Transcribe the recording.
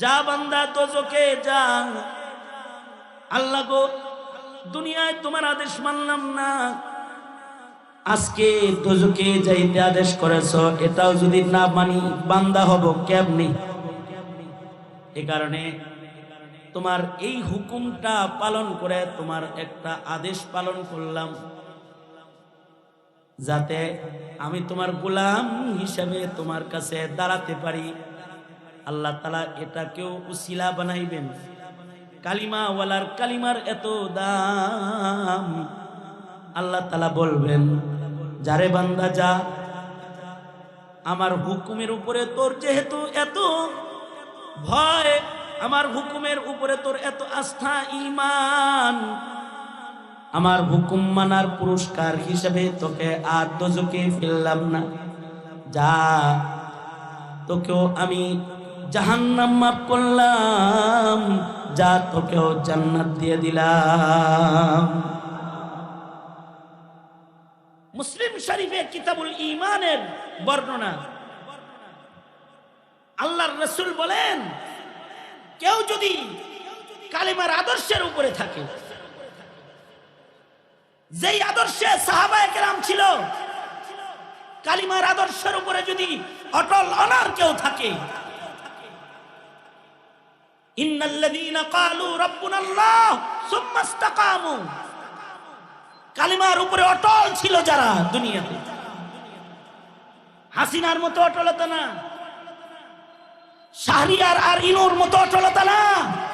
যা বান্দা দোজখে যা। আল্লাহ গো, দুনিয়ায় তোমার আদেশ মানলাম না, আজকে দোজখে যাইতে আদেশ করেছো, এটাও যদি না মানি বান্দা হব কেমনি? এ কারণে তোমার এই হুকুমটা পালন করে তোমার একটা আদেশ পালন করলাম, যাতে আমি তোমার গোলাম হিসাবে তোমার কাছে দাঁড়াতে পারি। আল্লাহ তাআলা এটাকেও উসিলা বানাইবেন। কালিমা ওয়ালার কালিমার এত দাম। আল্লাহ তাআলা বলবেন, যারে বান্দা যা, আমার হুকুমের উপরে তোর যেহেতু এত ভয়, আমার হুকুমের উপরে তোর এত আস্থা ঈমান, আমার হুকুম মানার পুরস্কার হিসেবে তোকে আর দোজখে ফেললাম না। যা, তোকেও আমি জাহান্নাম মাফ করলাম, যা তোকেও জান্নাত দিয়ে দিলাম। মুসলিম শরীফে কিতাবুল ঈমানের বর্ণনা, আল্লাহর রাসূল বলেন, কেউ যদি কালিমার আদর্শের উপরে থাকে, যেই আদর্শে সাহাবায়ে কেরাম ছিল, কালিমার আদর্শের উপরে যদি অটল অনড় কেউ থাকে, ইন্নাল্লাযীনা ক্বালু রাব্বুনাল্লাহ সুম্মা ইসতাকামু, কালিমার উপরে অটল ছিল যারা দুনিয়াতে, হাসিনার মতো অটলতা না, শাহরিয়ার আর ইনুর মতো অটলতা না,